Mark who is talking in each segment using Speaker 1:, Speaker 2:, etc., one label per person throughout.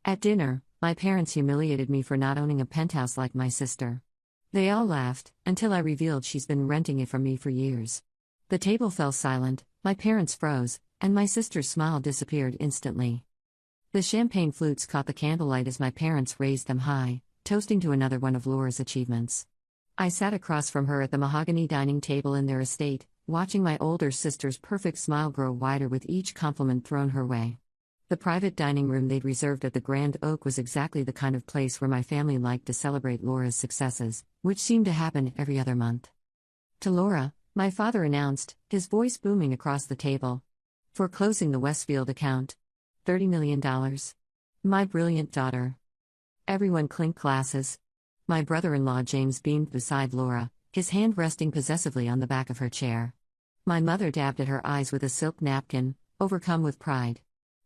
Speaker 1: At dinner, my parents humiliated me for not owning a penthouse like my sister. They all laughed, until I revealed she's been renting it from me for years. The table fell silent, my parents froze, and my sister's smile disappeared instantly. The champagne flutes caught the candlelight as my parents raised them high, toasting to another one of Laura's achievements. I sat across from her at the mahogany dining table in their estate, watching my older sister's perfect smile grow wider with each compliment thrown her way. The private dining room they'd reserved at the Grand Oak was exactly the kind of place where my family liked to celebrate Laura's successes, which seemed to happen every other month. To Laura, my father announced, his voice booming across the table. For closing the Westfield account. $30 million. My brilliant daughter. Everyone clinked glasses. My brother-in-law James beamed beside Laura, his hand resting possessively on the back of her chair. My mother dabbed at her eyes with a silk napkin, overcome with pride.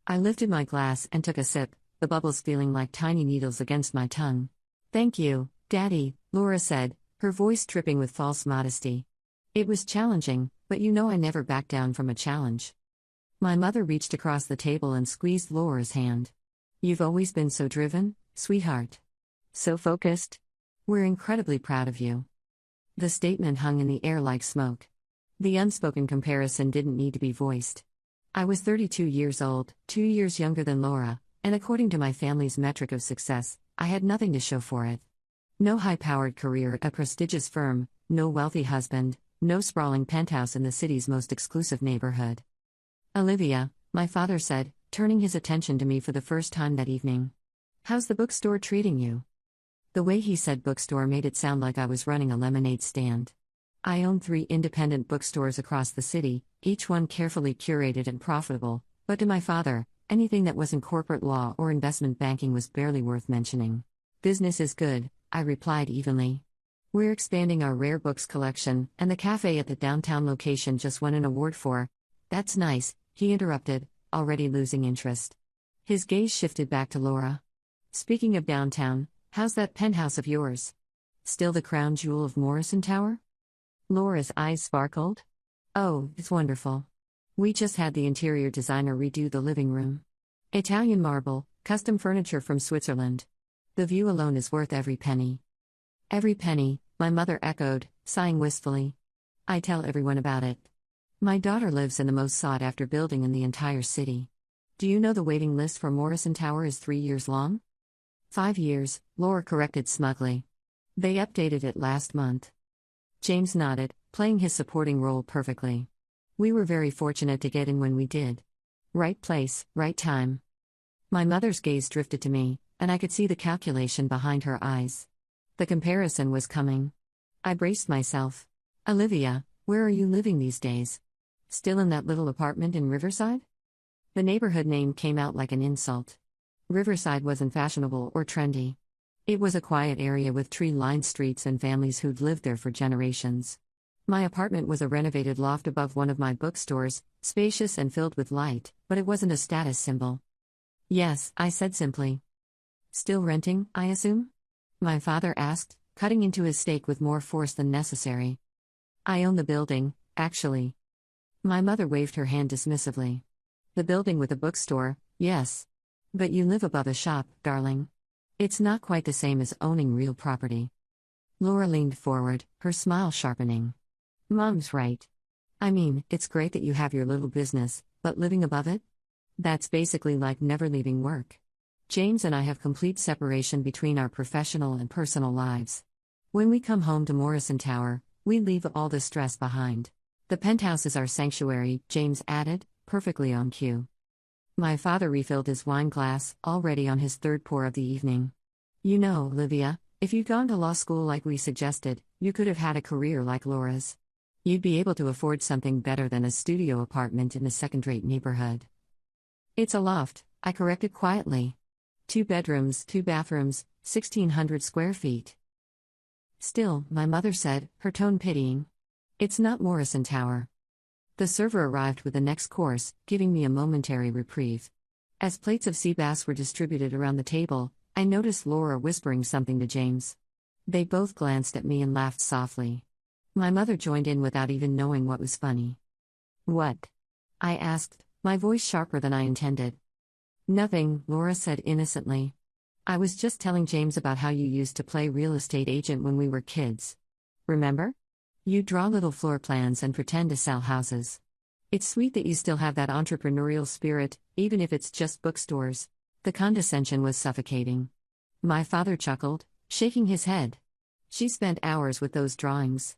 Speaker 1: I lifted my glass and took a sip, the bubbles feeling like tiny needles against my tongue. "Thank you, Daddy," Laura said, her voice dripping with false modesty. "It was challenging, but you know I never back down from a challenge." My mother reached across the table and squeezed Laura's hand. "You've always been so driven, sweetheart. So focused. We're incredibly proud of you." The statement hung in the air like smoke. The unspoken comparison didn't need to be voiced. I was 32 years old, 2 years younger than Laura, and according to my family's metric of success, I had nothing to show for it. No high-powered career at a prestigious firm, no wealthy husband, no sprawling penthouse in the city's most exclusive neighborhood. "Olivia," my father said, turning his attention to me for the first time that evening. "How's the bookstore treating you?" The way he said bookstore made it sound like I was running a lemonade stand. I own 3 independent bookstores across the city, each one carefully curated and profitable, but to my father, anything that wasn't corporate law or investment banking was barely worth mentioning. "Business is good," I replied evenly. "We're expanding our rare books collection, and the cafe at the downtown location just won an award for—" "That's nice," he interrupted, already losing interest. His gaze shifted back to Laura. "Speaking of downtown, how's that penthouse of yours? Still the crown jewel of Morrison Tower?" Laura's eyes sparkled. "Oh, it's wonderful. We just had the interior designer redo the living room. Italian marble, custom furniture from Switzerland. The view alone is worth every penny." "Every penny," my mother echoed, sighing wistfully. "I tell everyone about it. My daughter lives in the most sought-after building in the entire city. Do you know the waiting list for Morrison Tower is 3 years long?" 5 years, Laura corrected smugly. "They updated it last month." James nodded, playing his supporting role perfectly. "We were very fortunate to get in when we did. Right place, right time." My mother's gaze drifted to me, and I could see the calculation behind her eyes. The comparison was coming. I braced myself. "Olivia, where are you living these days? Still in that little apartment in Riverside?" The neighborhood name came out like an insult. Riverside wasn't fashionable or trendy. It was a quiet area with tree-lined streets and families who'd lived there for generations. My apartment was a renovated loft above one of my bookstores, spacious and filled with light, but it wasn't a status symbol. "Yes," I said simply. "Still renting, I assume?" my father asked, cutting into his steak with more force than necessary. "I own the building, actually." My mother waved her hand dismissively. "The building with a bookstore, yes. But you live above a shop, darling. It's not quite the same as owning real property." Laura leaned forward, her smile sharpening. "Mom's right. I mean, it's great that you have your little business, but living above it? That's basically like never leaving work. James and I have complete separation between our professional and personal lives. When we come home to Morrison Tower, we leave all the stress behind. The penthouse is our sanctuary," James added, perfectly on cue. My father refilled his wine glass, already on his 3rd pour of the evening. "You know, Olivia, if you'd gone to law school like we suggested, you could have had a career like Laura's. You'd be able to afford something better than a studio apartment in a second-rate neighborhood." "It's a loft," I corrected quietly. 2 bedrooms, 2 bathrooms, 1,600 square feet. "Still," my mother said, her tone pitying. "It's not Morrison Tower." The server arrived with the next course, giving me a momentary reprieve. As plates of sea bass were distributed around the table, I noticed Laura whispering something to James. They both glanced at me and laughed softly. My mother joined in without even knowing what was funny. "What?" I asked, my voice sharper than I intended. Nothing, Laura said innocently. I was just telling James about how you used to play real estate agent when we were kids. Remember? You draw little floor plans and pretend to sell houses. It's sweet that you still have that entrepreneurial spirit, even if it's just bookstores. The condescension was suffocating. My father chuckled, shaking his head. She spent hours with those drawings.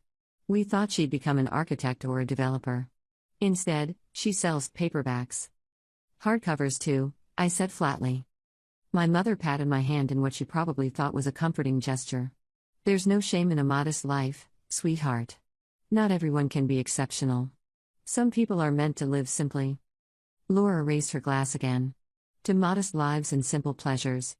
Speaker 1: We thought she'd become an architect or a developer. Instead, she sells paperbacks. Hardcovers too, I said flatly. My mother patted my hand in what she probably thought was a comforting gesture. There's no shame in a modest life, sweetheart. Not everyone can be exceptional. Some people are meant to live simply. Laura raised her glass again. To modest lives and simple pleasures.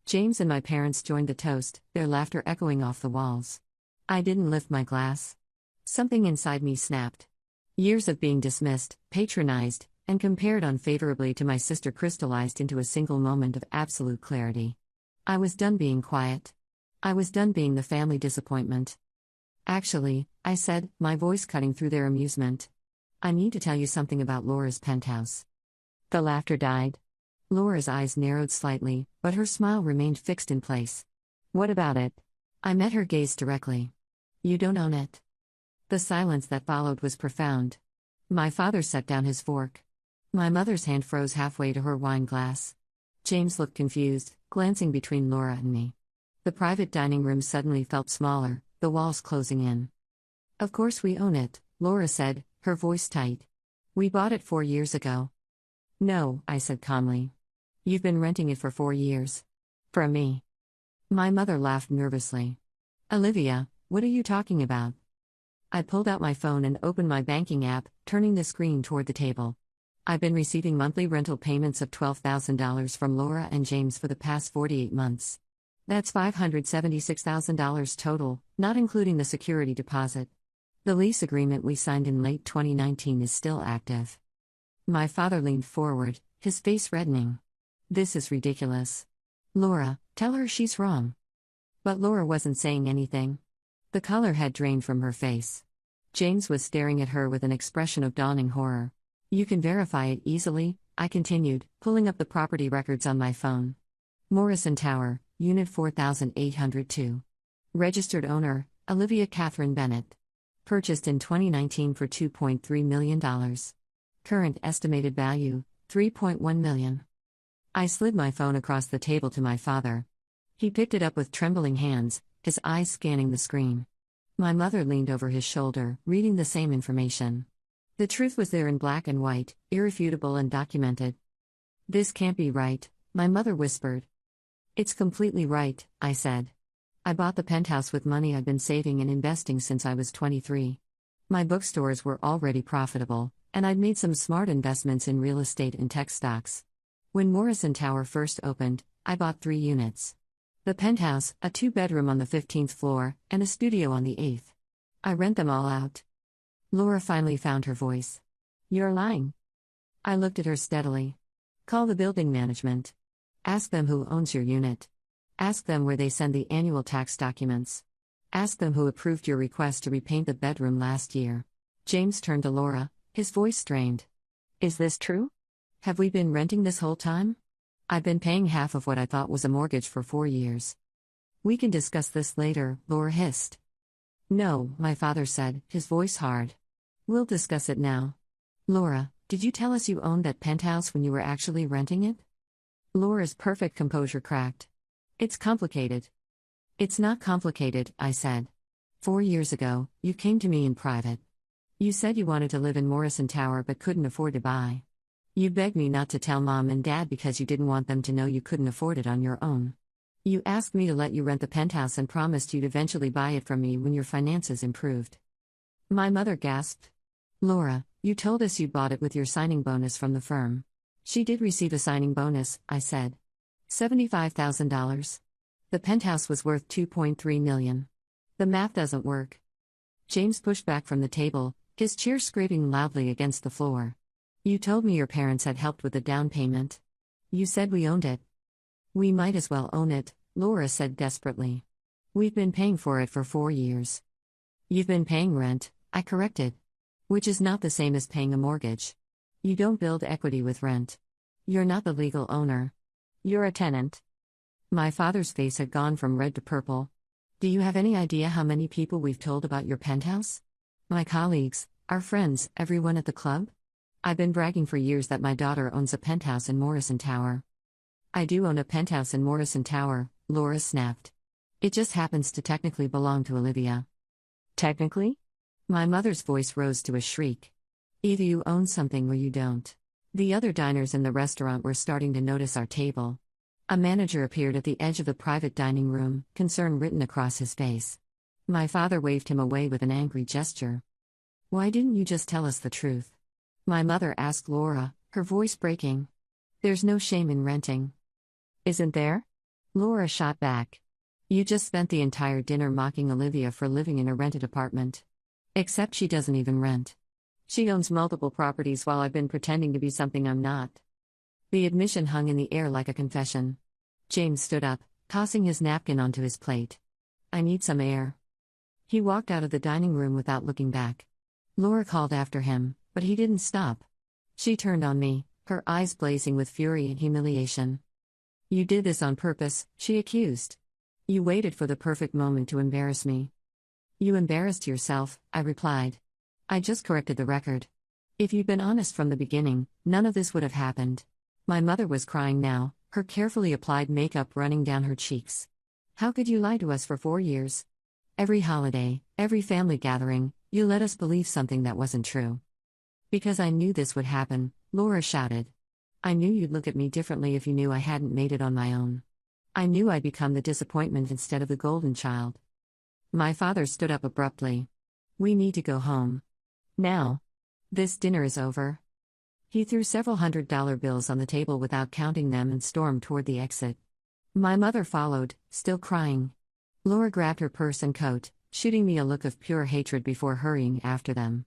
Speaker 1: James and my parents joined the toast, their laughter echoing off the walls. I didn't lift my glass. Something inside me snapped. Years of being dismissed, patronized, and compared unfavorably to my sister crystallized into a single moment of absolute clarity. I was done being quiet. I was done being the family disappointment. Actually, I said, my voice cutting through their amusement. I need to tell you something about Laura's penthouse. The laughter died. Laura's eyes narrowed slightly, but her smile remained fixed in place. What about it? I met her gaze directly. You don't own it. The silence that followed was profound. My father set down his fork. My mother's hand froze halfway to her wine glass. James looked confused, glancing between Laura and me. The private dining room suddenly felt smaller, the walls closing in. Of course we own it, Laura said, her voice tight. We bought it 4 years ago. No, I said calmly. You've been renting it for 4 years. From me. My mother laughed nervously. Olivia, what are you talking about? I pulled out my phone and opened my banking app, turning the screen toward the table. I've been receiving monthly rental payments of $12,000 from Laura and James for the past 48 months. That's $576,000 total, not including the security deposit. The lease agreement we signed in late 2019 is still active. My father leaned forward, his face reddening. This is ridiculous. Laura, tell her she's wrong. But Laura wasn't saying anything. The color had drained from her face. James was staring at her with an expression of dawning horror. You can verify it easily, I continued, pulling up the property records on my phone. Morrison Tower, Unit 4802. Registered owner, Olivia Catherine Bennett. Purchased in 2019 for $2.3 million. Current estimated value, $3.1 million. I slid my phone across the table to my father. He picked it up with trembling hands, his eyes scanning the screen. My mother leaned over his shoulder, reading the same information. The truth was there in black and white, irrefutable and documented. This can't be right, my mother whispered. It's completely right, I said. I bought the penthouse with money I've been saving and investing since I was 23. My bookstores were already profitable, and I'd made some smart investments in real estate and tech stocks. When Morrison Tower first opened, I bought 3 units. The penthouse, a 2-bedroom on the 15th floor, and a studio on the 8th. I rent them all out. Laura finally found her voice. You're lying. I looked at her steadily. Call the building management. Ask them who owns your unit. Ask them where they send the annual tax documents. Ask them who approved your request to repaint the bedroom last year. James turned to Laura, his voice strained. Is this true? Have we been renting this whole time? I've been paying half of what I thought was a mortgage for 4 years. We can discuss this later, Laura hissed. No, my father said, his voice hard. We'll discuss it now. Laura, did you tell us you owned that penthouse when you were actually renting it? Laura's perfect composure cracked. It's complicated. It's not complicated, I said. 4 years ago, you came to me in private. You said you wanted to live in Morrison Tower but couldn't afford to buy. You begged me not to tell Mom and Dad because you didn't want them to know you couldn't afford it on your own. You asked me to let you rent the penthouse and promised you'd eventually buy it from me when your finances improved. My mother gasped. Laura, you told us you'd bought it with your signing bonus from the firm. She did receive a signing bonus, I said. $75,000. The penthouse was worth $2.3 million. The math doesn't work. James pushed back from the table, his chair scraping loudly against the floor. You told me your parents had helped with the down payment. You said we owned it. We might as well own it, Laura said desperately. We've been paying for it for 4 years. You've been paying rent, I corrected. Which is not the same as paying a mortgage. You don't build equity with rent. You're not the legal owner. You're a tenant. My father's face had gone from red to purple. Do you have any idea how many people we've told about your penthouse? My colleagues, our friends, everyone at the club? I've been bragging for years that my daughter owns a penthouse in Morrison Tower. I do own a penthouse in Morrison Tower, Laura snapped. It just happens to technically belong to Olivia. Technically? My mother's voice rose to a shriek. Either you own something or you don't. The other diners in the restaurant were starting to notice our table. A manager appeared at the edge of the private dining room, concern written across his face. My father waved him away with an angry gesture. Why didn't you just tell us the truth? My mother asked Laura, her voice breaking. There's no shame in renting. Isn't there? Laura shot back. You just spent the entire dinner mocking Olivia for living in a rented apartment. Except she doesn't even rent. She owns multiple properties while I've been pretending to be something I'm not. The admission hung in the air like a confession. James stood up, tossing his napkin onto his plate. I need some air. He walked out of the dining room without looking back. Laura called after him, but he didn't stop. She turned on me, her eyes blazing with fury and humiliation. You did this on purpose, she accused. You waited for the perfect moment to embarrass me. You embarrassed yourself, I replied. I just corrected the record. If you'd been honest from the beginning, none of this would have happened. My mother was crying now, her carefully applied makeup running down her cheeks. How could you lie to us for 4 years? Every holiday, every family gathering, you let us believe something that wasn't true. Because I knew this would happen, Laura shouted. I knew you'd look at me differently if you knew I hadn't made it on my own. I knew I'd become the disappointment instead of the golden child. My father stood up abruptly. We need to go home. Now. This dinner is over. He threw several $100 bills on the table without counting them and stormed toward the exit. My mother followed, still crying. Laura grabbed her purse and coat, shooting me a look of pure hatred before hurrying after them.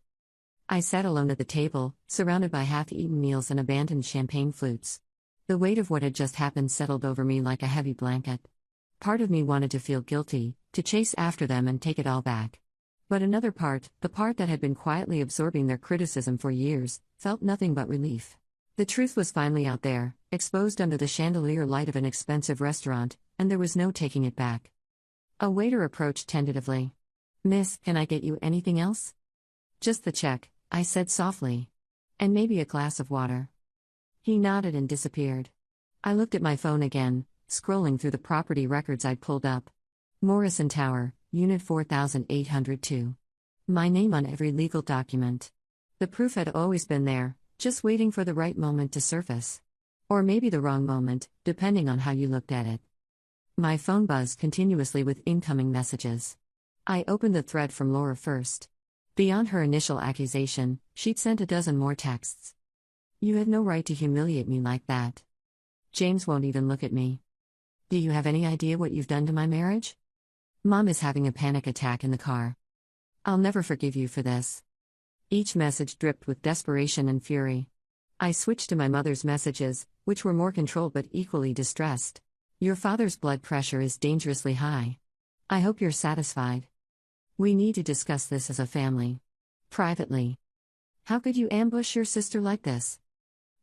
Speaker 1: I sat alone at the table, surrounded by half-eaten meals and abandoned champagne flutes. The weight of what had just happened settled over me like a heavy blanket. Part of me wanted to feel guilty, to chase after them and take it all back. But another part, the part that had been quietly absorbing their criticism for years, felt nothing but relief. The truth was finally out there, exposed under the chandelier light of an expensive restaurant, and there was no taking it back. A waiter approached tentatively. Miss, can I get you anything else? Just the check, I said softly. And maybe a glass of water. He nodded and disappeared. I looked at my phone again, scrolling through the property records I'd pulled up. Morrison Tower, Unit 4802. My name on every legal document. The proof had always been there, just waiting for the right moment to surface. Or maybe the wrong moment, depending on how you looked at it. My phone buzzed continuously with incoming messages. I opened the thread from Laura first. Beyond her initial accusation, she'd sent a dozen more texts. You had no right to humiliate me like that. James won't even look at me. Do you have any idea what you've done to my marriage? Mom is having a panic attack in the car. I'll never forgive you for this. Each message dripped with desperation and fury. I switched to my mother's messages, which were more controlled but equally distressed. Your father's blood pressure is dangerously high. I hope you're satisfied. We need to discuss this as a family. Privately. How could you ambush your sister like this?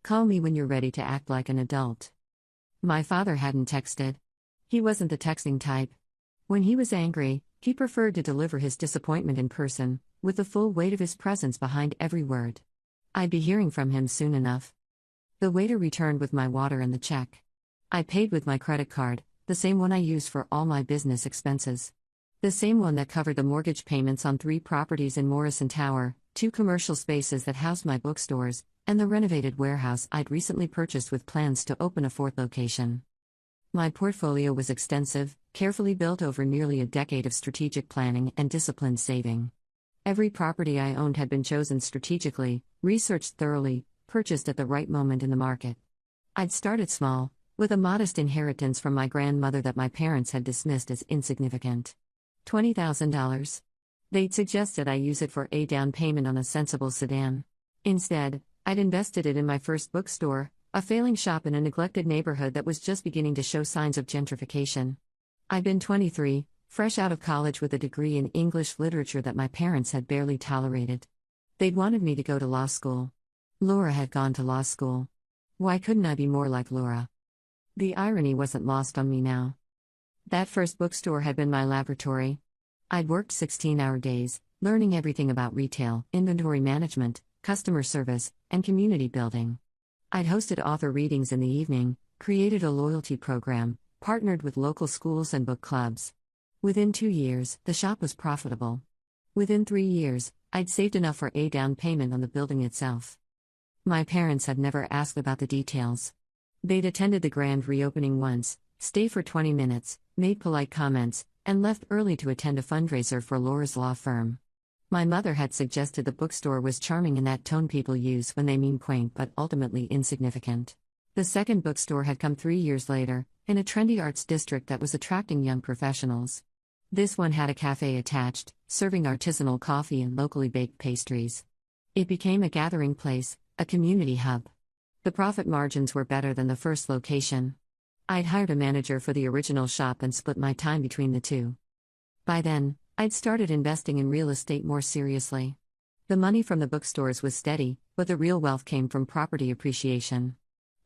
Speaker 1: Call me when you're ready to act like an adult. My father hadn't texted. He wasn't the texting type. When he was angry, he preferred to deliver his disappointment in person, with the full weight of his presence behind every word. I'd be hearing from him soon enough. The waiter returned with my water and the check. I paid with my credit card, the same one I used for all my business expenses. The same one that covered the mortgage payments on 3 properties in Morrison Tower, 2 commercial spaces that housed my bookstores, and the renovated warehouse I'd recently purchased with plans to open a 4th location. My portfolio was extensive, carefully built over nearly a decade of strategic planning and disciplined saving. Every property I owned had been chosen strategically, researched thoroughly, purchased at the right moment in the market. I'd started small, with a modest inheritance from my grandmother that my parents had dismissed as insignificant. $20,000. They'd suggested I use it for a down payment on a sensible sedan. Instead, I'd invested it in my first bookstore, a failing shop in a neglected neighborhood that was just beginning to show signs of gentrification. I'd been 23, fresh out of college with a degree in English literature that my parents had barely tolerated. They'd wanted me to go to law school. Laura had gone to law school. Why couldn't I be more like Laura? The irony wasn't lost on me now. That first bookstore had been my laboratory. I'd worked 16-hour days, learning everything about retail, inventory management, customer service, and community building. I'd hosted author readings in the evening, created a loyalty program, partnered with local schools and book clubs. Within 2 years, the shop was profitable. Within 3 years, I'd saved enough for a down payment on the building itself. My parents had never asked about the details. They'd attended the grand reopening once, stayed for 20 minutes, made polite comments, and left early to attend a fundraiser for Laura's law firm. My mother had suggested the bookstore was charming in that tone people use when they mean quaint but ultimately insignificant. The second bookstore had come 3 years later, in a trendy arts district that was attracting young professionals. This one had a cafe attached, serving artisanal coffee and locally baked pastries. It became a gathering place, a community hub. The profit margins were better than the first location. I'd hired a manager for the original shop and split my time between the two. By then, I'd started investing in real estate more seriously. The money from the bookstores was steady, but the real wealth came from property appreciation.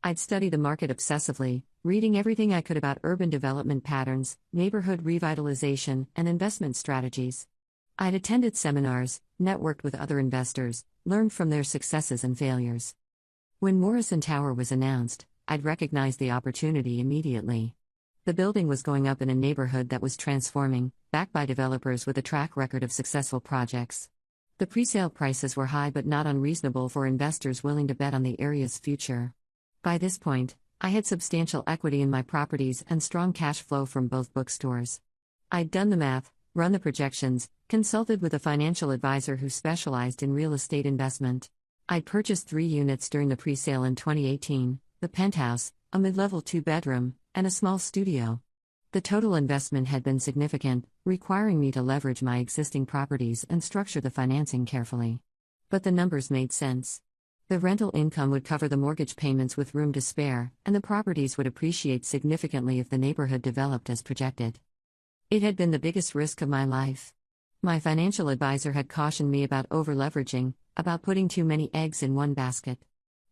Speaker 1: I'd studied the market obsessively, reading everything I could about urban development patterns, neighborhood revitalization, and investment strategies. I'd attended seminars, networked with other investors, learned from their successes and failures. When Morrison Tower was announced, I'd recognized the opportunity immediately. The building was going up in a neighborhood that was transforming, backed by developers with a track record of successful projects. The presale prices were high but not unreasonable for investors willing to bet on the area's future. By this point, I had substantial equity in my properties and strong cash flow from both bookstores. I'd done the math, run the projections, consulted with a financial advisor who specialized in real estate investment. I'd purchased 3 units during the presale in 2018, the Penthouse, a mid-level 2-bedroom, and a small studio. The total investment had been significant, requiring me to leverage my existing properties and structure the financing carefully. But the numbers made sense. The rental income would cover the mortgage payments with room to spare, and the properties would appreciate significantly if the neighborhood developed as projected. It had been the biggest risk of my life. My financial advisor had cautioned me about over-leveraging, about putting too many eggs in one basket.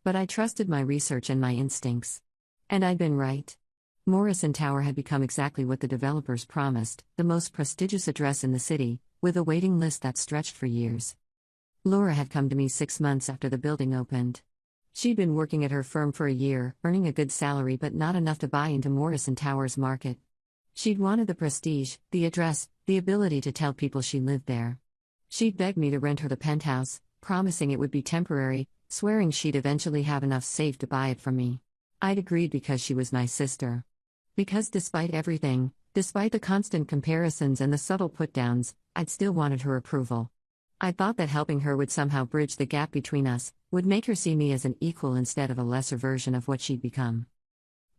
Speaker 1: But I trusted my research and my instincts. And I'd been right. Morrison Tower had become exactly what the developers promised, the most prestigious address in the city, with a waiting list that stretched for years. Laura had come to me 6 months after the building opened. She'd been working at her firm for a year, earning a good salary but not enough to buy into Morrison Tower's market. She'd wanted the prestige, the address, the ability to tell people she lived there. She'd begged me to rent her the penthouse, promising it would be temporary, swearing she'd eventually have enough saved to buy it from me. I'd agreed because she was my sister. Because despite everything, despite the constant comparisons and the subtle put-downs, I'd still wanted her approval. I thought that helping her would somehow bridge the gap between us, would make her see me as an equal instead of a lesser version of what she'd become.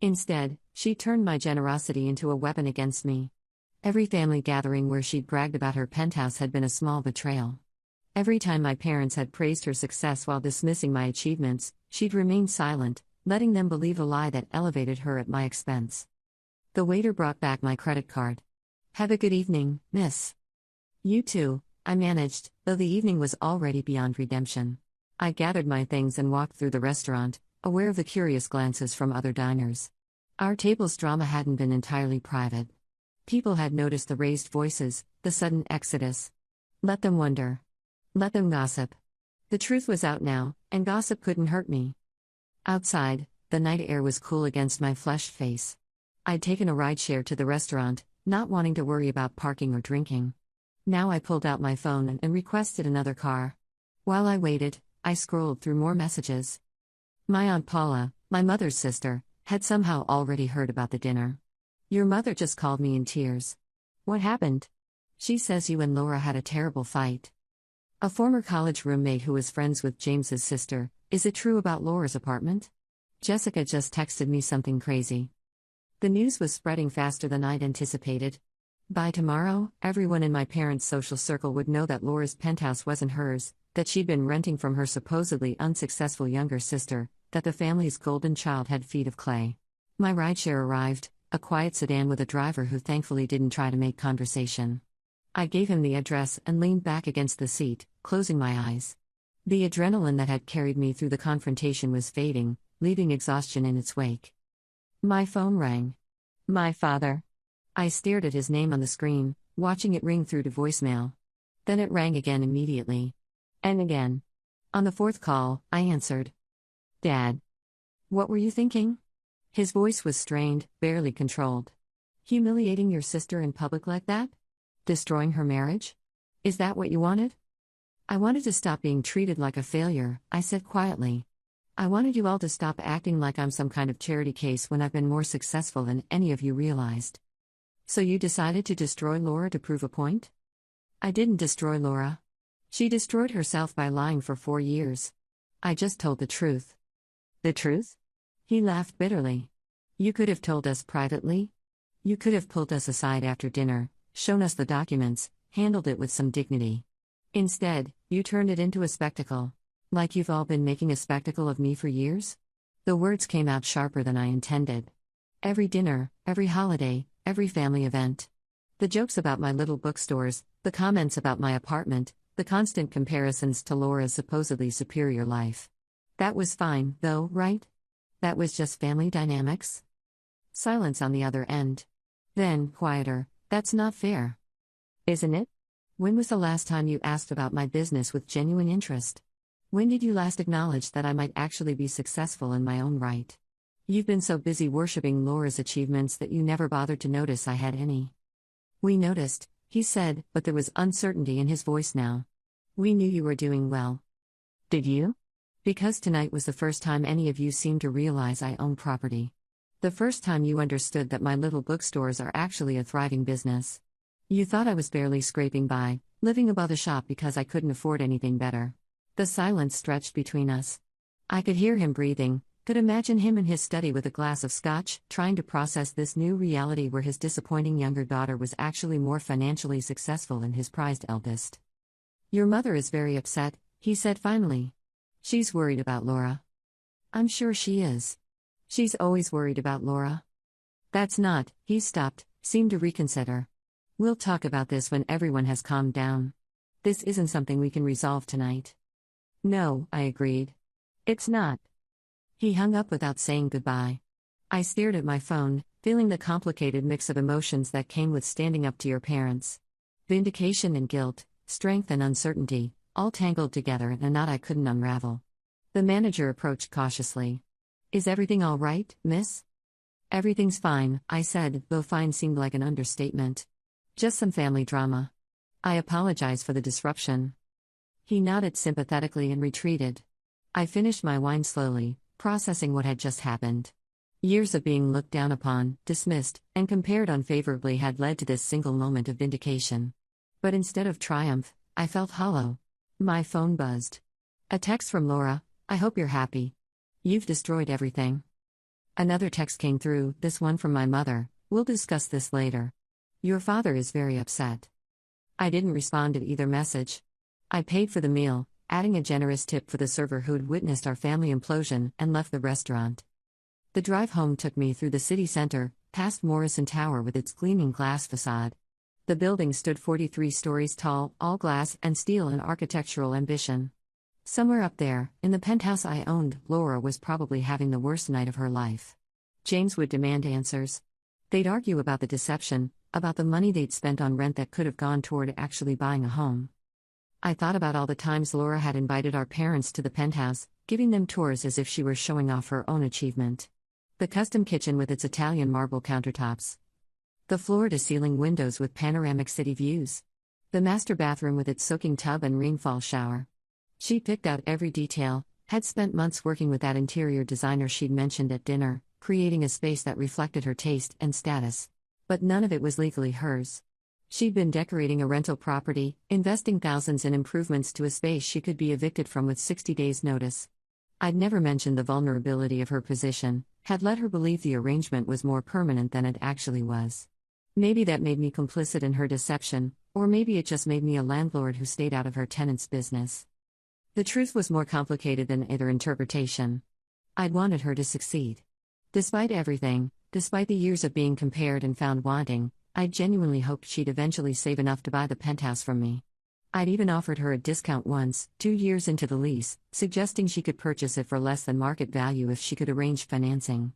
Speaker 1: Instead, she turned my generosity into a weapon against me. Every family gathering where she'd bragged about her penthouse had been a small betrayal. Every time my parents had praised her success while dismissing my achievements, she'd remained silent, letting them believe a lie that elevated her at my expense. The waiter brought back my credit card. "Have a good evening, miss." "You too," I managed, though the evening was already beyond redemption. I gathered my things and walked through the restaurant, aware of the curious glances from other diners. Our table's drama hadn't been entirely private. People had noticed the raised voices, the sudden exodus. Let them wonder. Let them gossip. The truth was out now, and gossip couldn't hurt me. Outside, the night air was cool against my flushed face. I'd taken a rideshare to the restaurant, not wanting to worry about parking or drinking. Now I pulled out my phone and requested another car. While I waited, I scrolled through more messages. My Aunt Paula, my mother's sister, had somehow already heard about the dinner. "Your mother just called me in tears." "What happened?" "She says you and Laura had a terrible fight." A former college roommate who was friends with James's sister, "Is it true about Laura's apartment?" "Jessica just texted me something crazy." The news was spreading faster than I'd anticipated. By tomorrow, everyone in my parents' social circle would know that Laura's penthouse wasn't hers, that she'd been renting from her supposedly unsuccessful younger sister, that the family's golden child had feet of clay. My rideshare arrived, a quiet sedan with a driver who thankfully didn't try to make conversation. I gave him the address and leaned back against the seat, closing my eyes. The adrenaline that had carried me through the confrontation was fading, leaving exhaustion in its wake. My phone rang. My father. I stared at his name on the screen, watching it ring through to voicemail. Then it rang again immediately. And again. On the fourth call, I answered. Dad. What were you thinking? His voice was strained, barely controlled. Humiliating your sister in public like that? Destroying her marriage? Is that what you wanted? I wanted to stop being treated like a failure, I said quietly. I wanted you all to stop acting like I'm some kind of charity case when I've been more successful than any of you realized. So you decided to destroy Laura to prove a point? I didn't destroy Laura. She destroyed herself by lying for 4 years. I just told the truth. The truth? He laughed bitterly. You could have told us privately. You could have pulled us aside after dinner, shown us the documents, handled it with some dignity. Instead, you turned it into a spectacle. Like you've all been making a spectacle of me for years? The words came out sharper than I intended. Every dinner, every holiday, every family event. The jokes about my little bookstores, the comments about my apartment, the constant comparisons to Laura's supposedly superior life. That was fine, though, right? That was just family dynamics? Silence on the other end. Then, quieter, that's not fair. Isn't it? When was the last time you asked about my business with genuine interest? When did you last acknowledge that I might actually be successful in my own right? You've been so busy worshipping Laura's achievements that you never bothered to notice I had any. We noticed, he said, but there was uncertainty in his voice now. We knew you were doing well. Did you? Because tonight was the first time any of you seemed to realize I own property. The first time you understood that my little bookstores are actually a thriving business. You thought I was barely scraping by, living above the shop because I couldn't afford anything better. The silence stretched between us. I could hear him breathing, could imagine him in his study with a glass of scotch, trying to process this new reality where his disappointing younger daughter was actually more financially successful than his prized eldest. Your mother is very upset, he said finally. She's worried about Laura. I'm sure she is. She's always worried about Laura. That's not, he stopped, seemed to reconsider. We'll talk about this when everyone has calmed down. This isn't something we can resolve tonight. No, I agreed. It's not. He hung up without saying goodbye. I stared at my phone, feeling the complicated mix of emotions that came with standing up to your parents. Vindication and guilt, strength and uncertainty, all tangled together in a knot I couldn't unravel. The manager approached cautiously. Is everything all right, miss? Everything's fine, I said, though fine seemed like an understatement. Just some family drama. I apologize for the disruption. He nodded sympathetically and retreated. I finished my wine slowly, processing what had just happened. Years of being looked down upon, dismissed, and compared unfavorably had led to this single moment of vindication. But instead of triumph, I felt hollow. My phone buzzed. A text from Laura, I hope you're happy. You've destroyed everything. Another text came through, this one from my mother, we'll discuss this later. Your father is very upset. I didn't respond to either message. I paid for the meal, adding a generous tip for the server who'd witnessed our family implosion, and left the restaurant. The drive home took me through the city center, past Morrison Tower with its gleaming glass facade. The building stood 43 stories tall, all glass and steel and architectural ambition. Somewhere up there, in the penthouse I owned, Laura was probably having the worst night of her life. James would demand answers. They'd argue about the deception, about the money they'd spent on rent that could have gone toward actually buying a home. I thought about all the times Laura had invited our parents to the penthouse, giving them tours as if she were showing off her own achievement. The custom kitchen with its Italian marble countertops. The floor-to-ceiling windows with panoramic city views. The master bathroom with its soaking tub and rainfall shower. She picked out every detail, had spent months working with that interior designer she'd mentioned at dinner, creating a space that reflected her taste and status. But none of it was legally hers. She'd been decorating a rental property, investing thousands in improvements to a space she could be evicted from with 60 days' notice. I'd never mentioned the vulnerability of her position, had let her believe the arrangement was more permanent than it actually was. Maybe that made me complicit in her deception, or maybe it just made me a landlord who stayed out of her tenant's business. The truth was more complicated than either interpretation. I'd wanted her to succeed. Despite everything, despite the years of being compared and found wanting, I genuinely hoped she'd eventually save enough to buy the penthouse from me. I'd even offered her a discount once, 2 years into the lease, suggesting she could purchase it for less than market value if she could arrange financing.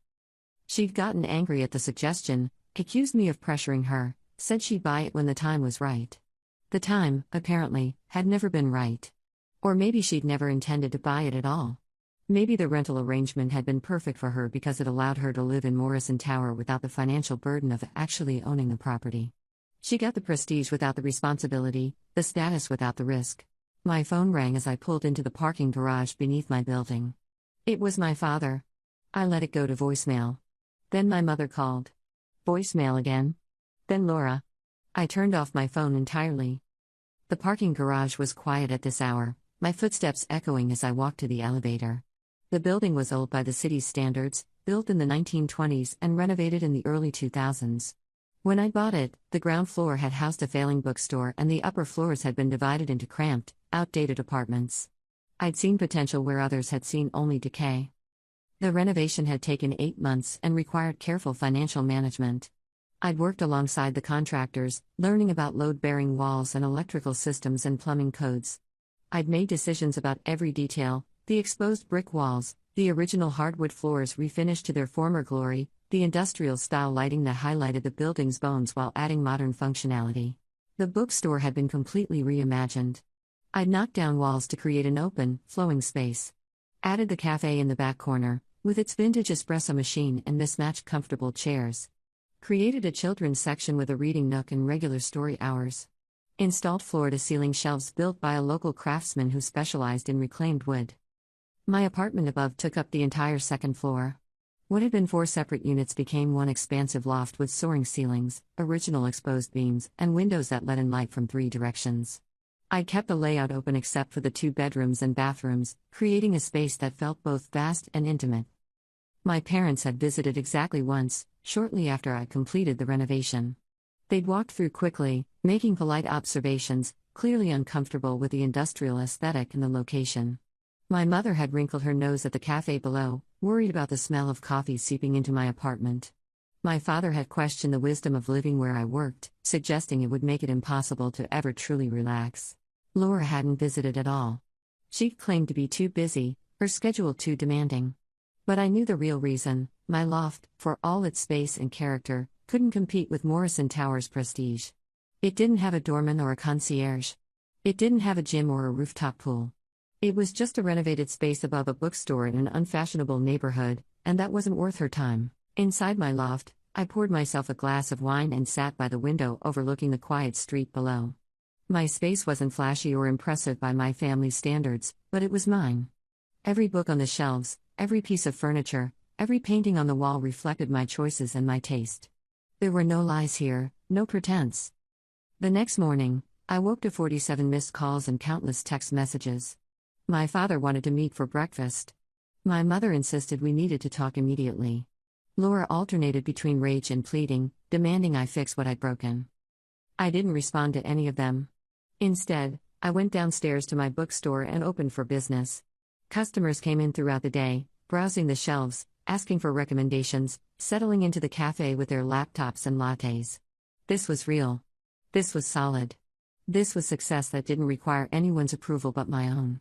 Speaker 1: She'd gotten angry at the suggestion, accused me of pressuring her, said she'd buy it when the time was right. The time, apparently, had never been right. Or maybe she'd never intended to buy it at all. Maybe the rental arrangement had been perfect for her because it allowed her to live in Morrison Tower without the financial burden of actually owning the property. She got the prestige without the responsibility, the status without the risk. My phone rang as I pulled into the parking garage beneath my building. It was my father. I let it go to voicemail. Then my mother called. Voicemail again? Then Laura. I turned off my phone entirely. The parking garage was quiet at this hour, my footsteps echoing as I walked to the elevator. The building was old by the city's standards, built in the 1920s and renovated in the early 2000s. When I bought it, the ground floor had housed a failing bookstore and the upper floors had been divided into cramped, outdated apartments. I'd seen potential where others had seen only decay. The renovation had taken 8 months and required careful financial management. I'd worked alongside the contractors, learning about load-bearing walls and electrical systems and plumbing codes. I'd made decisions about every detail: the exposed brick walls, the original hardwood floors refinished to their former glory, the industrial-style lighting that highlighted the building's bones while adding modern functionality. The bookstore had been completely reimagined. I'd knocked down walls to create an open, flowing space. Added the cafe in the back corner, with its vintage espresso machine and mismatched comfortable chairs. Created a children's section with a reading nook and regular story hours. Installed floor-to-ceiling shelves built by a local craftsman who specialized in reclaimed wood. My apartment above took up the entire second floor. What had been 4 separate units became one expansive loft with soaring ceilings, original exposed beams, and windows that let in light from 3 directions. I kept the layout open except for the 2 bedrooms and bathrooms, creating a space that felt both vast and intimate. My parents had visited exactly once, shortly after I completed the renovation. They'd walked through quickly, making polite observations, clearly uncomfortable with the industrial aesthetic and the location. My mother had wrinkled her nose at the cafe below, worried about the smell of coffee seeping into my apartment. My father had questioned the wisdom of living where I worked, suggesting it would make it impossible to ever truly relax. Laura hadn't visited at all. She'd claimed to be too busy, her schedule too demanding. But I knew the real reason: my loft, for all its space and character, couldn't compete with Morrison Tower's prestige. It didn't have a doorman or a concierge. It didn't have a gym or a rooftop pool. It was just a renovated space above a bookstore in an unfashionable neighborhood, and that wasn't worth her time. Inside my loft, I poured myself a glass of wine and sat by the window overlooking the quiet street below. My space wasn't flashy or impressive by my family's standards, but it was mine. Every book on the shelves, every piece of furniture, every painting on the wall reflected my choices and my taste. There were no lies here, no pretense. The next morning, I woke to 47 missed calls and countless text messages. My father wanted to meet for breakfast. My mother insisted we needed to talk immediately. Laura alternated between rage and pleading, demanding I fix what I'd broken. I didn't respond to any of them. Instead, I went downstairs to my bookstore and opened for business. Customers came in throughout the day, browsing the shelves, asking for recommendations, settling into the cafe with their laptops and lattes. This was real. This was solid. This was success that didn't require anyone's approval but my own.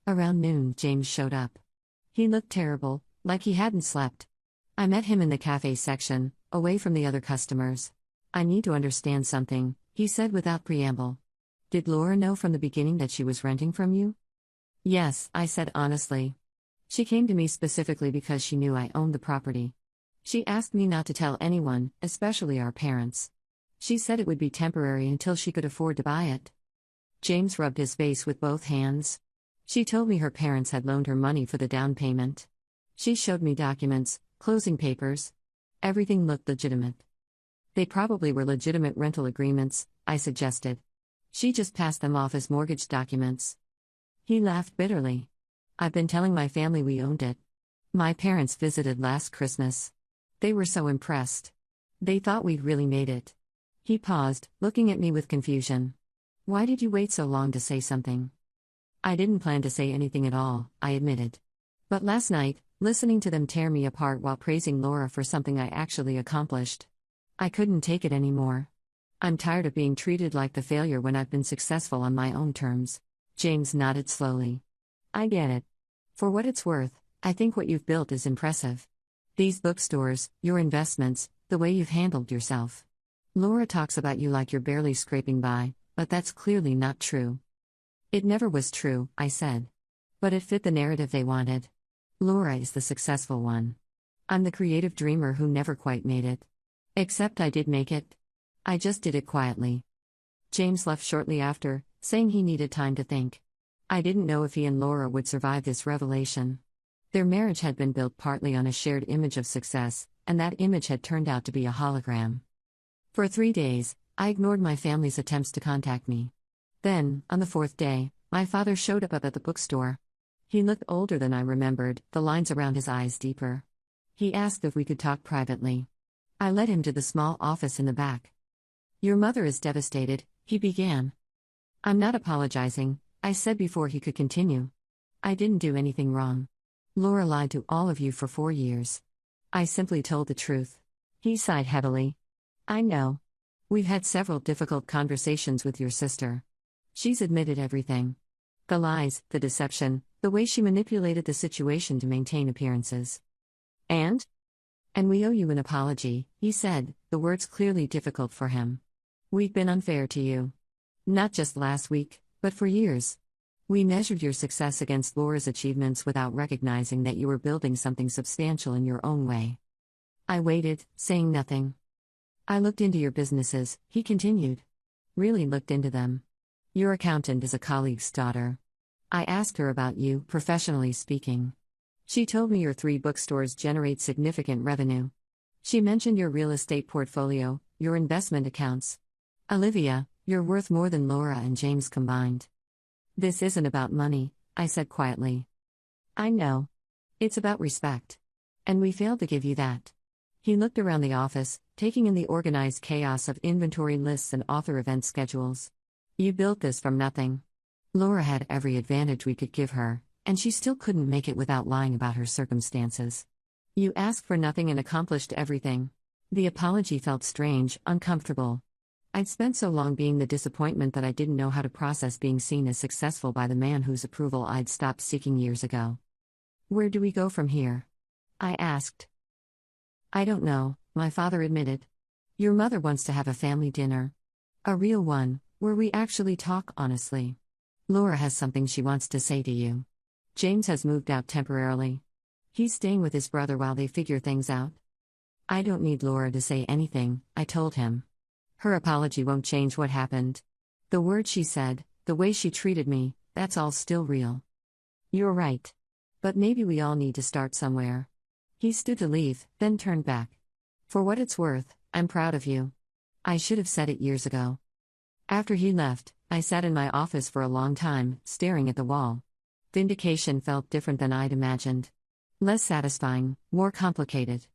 Speaker 1: Around noon, James showed up. He looked terrible, like he hadn't slept. I met him in the cafe section, away from the other customers. "I need to understand something," he said without preamble. "Did Laura know from the beginning that she was renting from you?" "Yes," I said honestly. "She came to me specifically because she knew I owned the property. She asked me not to tell anyone, especially our parents. She said it would be temporary until she could afford to buy it." James rubbed his face with both hands. "She told me her parents had loaned her money for the down payment. She showed me documents, closing papers. Everything looked legitimate." "They probably were legitimate rental agreements," I suggested. "She just passed them off as mortgage documents." He laughed bitterly. "I've been telling my family we owned it. My parents visited last Christmas. They were so impressed. They thought we'd really made it." He paused, looking at me with confusion. "Why did you wait so long to say something?" "I didn't plan to say anything at all," I admitted. But last night, listening to them tear me apart while praising Laura for something I actually accomplished, I couldn't take it anymore. I'm tired of being treated like the failure when I've been successful on my own terms. James nodded slowly. I get it. For what it's worth, I think what you've built is impressive. These bookstores, your investments, the way you've handled yourself. Laura talks about you like you're barely scraping by, but that's clearly not true. It never was true, I said. But it fit the narrative they wanted. Laura is the successful one. I'm the creative dreamer who never quite made it. Except I did make it. I just did it quietly. James left shortly after, saying he needed time to think. I didn't know if he and Laura would survive this revelation. Their marriage had been built partly on a shared image of success, and that image had turned out to be a hologram. For 3 days, I ignored my family's attempts to contact me. Then, on the 4th day, my father showed up at the bookstore. He looked older than I remembered, the lines around his eyes deeper. He asked if we could talk privately. I led him to the small office in the back. Your mother is devastated, he began. I'm not apologizing, I said before he could continue. I didn't do anything wrong. Laura lied to all of you for 4 years. I simply told the truth. He sighed heavily. I know. We've had several difficult conversations with your sister. She's admitted everything. The lies, the deception, the way she manipulated the situation to maintain appearances. And we owe you an apology, he said, the words clearly difficult for him. We've been unfair to you. Not just last week, but for years. We measured your success against Laura's achievements without recognizing that you were building something substantial in your own way. I waited, saying nothing. I looked into your businesses, he continued. Really looked into them. Your accountant is a colleague's daughter. I asked her about you, professionally speaking. She told me your 3 bookstores generate significant revenue. She mentioned your real estate portfolio, your investment accounts. Olivia, you're worth more than Laura and James combined. This isn't about money, I said quietly. I know. It's about respect. And we failed to give you that. He looked around the office, taking in the organized chaos of inventory lists and author event schedules. You built this from nothing. Laura had every advantage we could give her, and she still couldn't make it without lying about her circumstances. You asked for nothing and accomplished everything. The apology felt strange, uncomfortable. I'd spent so long being the disappointment that I didn't know how to process being seen as successful by the man whose approval I'd stopped seeking years ago. Where do we go from here? I asked. I don't know, my father admitted. Your mother wants to have a family dinner. A real one, where we actually talk honestly. Laura has something she wants to say to you. James has moved out temporarily. He's staying with his brother while they figure things out. I don't need Laura to say anything, I told him. Her apology won't change what happened. The words she said, the way she treated me, that's all still real. You're right. But maybe we all need to start somewhere. He stood to leave, then turned back. For what it's worth, I'm proud of you. I should have said it years ago. After he left, I sat in my office for a long time, staring at the wall. Vindication felt different than I'd imagined. Less satisfying, more complicated.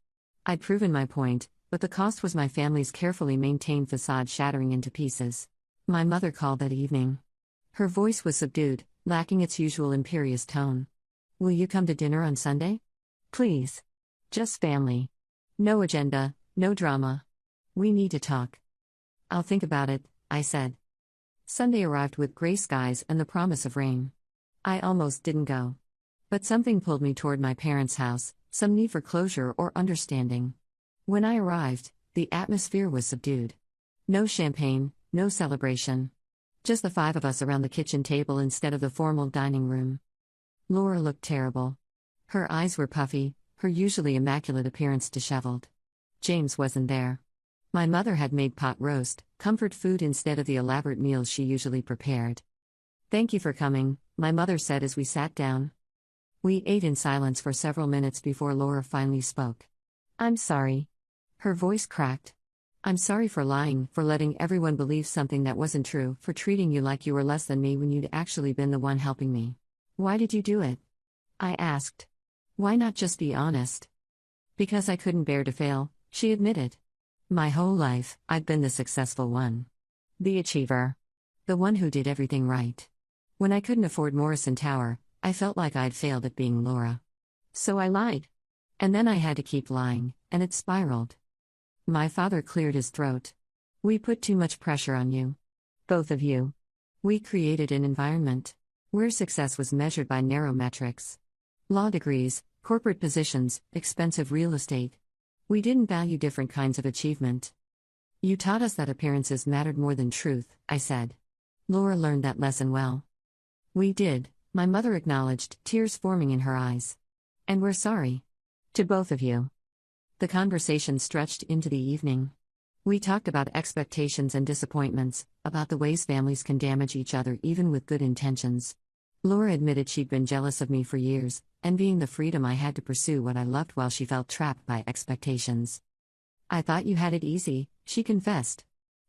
Speaker 1: I'd proven my point, but the cost was my family's carefully maintained facade shattering into pieces. My mother called that evening. Her voice was subdued, lacking its usual imperious tone. Will you come to dinner on Sunday? Please. Just family. No agenda, no drama. We need to talk. I'll think about it, I said. Sunday arrived with gray skies and the promise of rain. I almost didn't go. But something pulled me toward my parents' house, some need for closure or understanding. When I arrived, the atmosphere was subdued. No champagne, no celebration. Just the 5 of us around the kitchen table instead of the formal dining room. Laura looked terrible. Her eyes were puffy, her usually immaculate appearance disheveled. James wasn't there. My mother had made pot roast, comfort food instead of the elaborate meals she usually prepared. Thank you for coming, my mother said as we sat down. We ate in silence for several minutes before Laura finally spoke. I'm sorry. Her voice cracked. I'm sorry for lying, for letting everyone believe something that wasn't true, for treating you like you were less than me when you'd actually been the one helping me. Why did you do it? I asked. Why not just be honest? Because I couldn't bear to fail, she admitted. My whole life, I'd been the successful one. The achiever. The one who did everything right. When I couldn't afford Morrison Tower, I felt like I'd failed at being Laura. So I lied. And then I had to keep lying, and it spiraled. My father cleared his throat. We put too much pressure on you. Both of you. We created an environment where success was measured by narrow metrics. Law degrees, corporate positions, expensive real estate. We didn't value different kinds of achievement. You taught us that appearances mattered more than truth, I said. Laura learned that lesson well. We did, my mother acknowledged, tears forming in her eyes. And we're sorry. To both of you. The conversation stretched into the evening. We talked about expectations and disappointments, about the ways families can damage each other even with good intentions. Laura admitted she'd been jealous of me for years, envying the freedom I had to pursue what I loved while she felt trapped by expectations. I thought you had it easy, she confessed.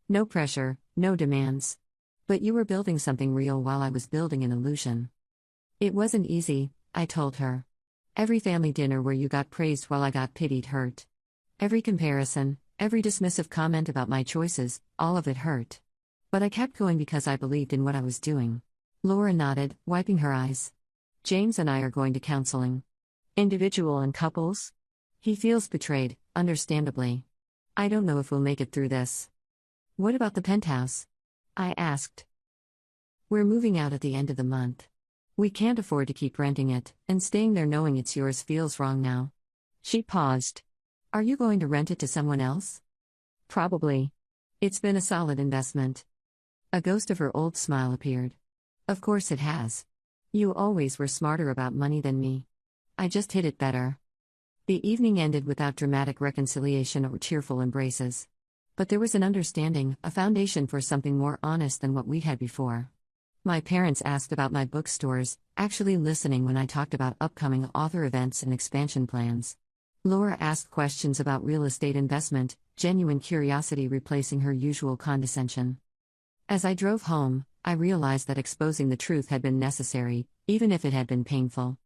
Speaker 1: No pressure, no demands. But you were building something real while I was building an illusion. It wasn't easy, I told her. Every family dinner where you got praised while I got pitied hurt. Every comparison, every dismissive comment about my choices, all of it hurt. But I kept going because I believed in what I was doing. Laura nodded, wiping her eyes. James and I are going to counseling. Individual and couples? He feels betrayed, understandably. I don't know if we'll make it through this. What about the penthouse? I asked. We're moving out at the end of the month. We can't afford to keep renting it, and staying there knowing it's yours feels wrong now. She paused. Are you going to rent it to someone else? Probably. It's been a solid investment. A ghost of her old smile appeared. Of course it has. You always were smarter about money than me. I just hid it better. The evening ended without dramatic reconciliation or tearful embraces. But there was an understanding, a foundation for something more honest than what we'd had before. My parents asked about my bookstores, actually listening when I talked about upcoming author events and expansion plans. Laura asked questions about real estate investment, genuine curiosity replacing her usual condescension. As I drove home, I realized that exposing the truth had been necessary, even if it had been painful.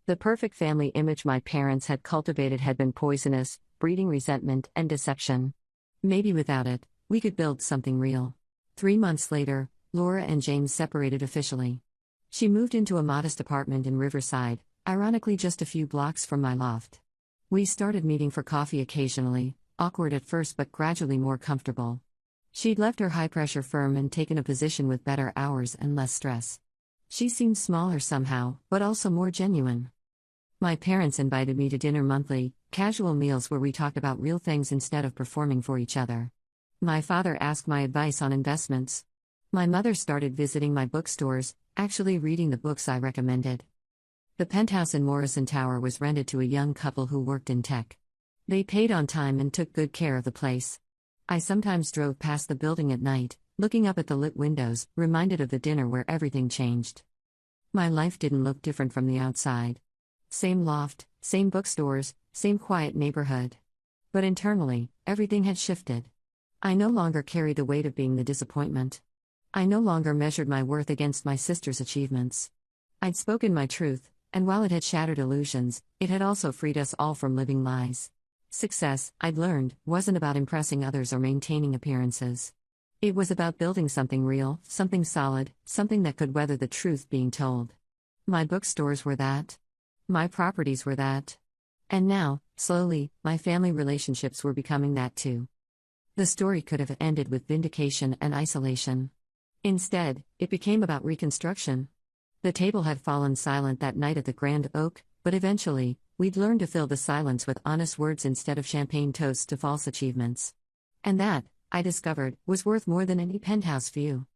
Speaker 1: The perfect family image my parents had cultivated had been poisonous, breeding resentment and deception. Maybe without it, we could build something real. 3 months later, Laura and James separated officially. She moved into a modest apartment in Riverside, ironically just a few blocks from my loft. We started meeting for coffee occasionally, awkward at first but gradually more comfortable. She'd left her high-pressure firm and taken a position with better hours and less stress. She seemed smaller somehow, but also more genuine. My parents invited me to dinner monthly, casual meals where we talked about real things instead of performing for each other. My father asked my advice on investments. My mother started visiting my bookstores, actually reading the books I recommended. The penthouse in Morrison Tower was rented to a young couple who worked in tech. They paid on time and took good care of the place. I sometimes drove past the building at night, looking up at the lit windows, reminded of the dinner where everything changed. My life didn't look different from the outside. Same loft, same bookstores, same quiet neighborhood. But internally, everything had shifted. I no longer carried the weight of being the disappointment. I no longer measured my worth against my sister's achievements. I'd spoken my truth, and while it had shattered illusions, it had also freed us all from living lies. Success, I'd learned, wasn't about impressing others or maintaining appearances. It was about building something real, something solid, something that could weather the truth being told. My bookstores were that. My properties were that. And now, slowly, my family relationships were becoming that too. The story could have ended with vindication and isolation. Instead, it became about reconstruction. The table had fallen silent that night at the Grand Oak, but eventually, we'd learned to fill the silence with honest words instead of champagne toasts to false achievements. And that, I discovered, was worth more than any penthouse view.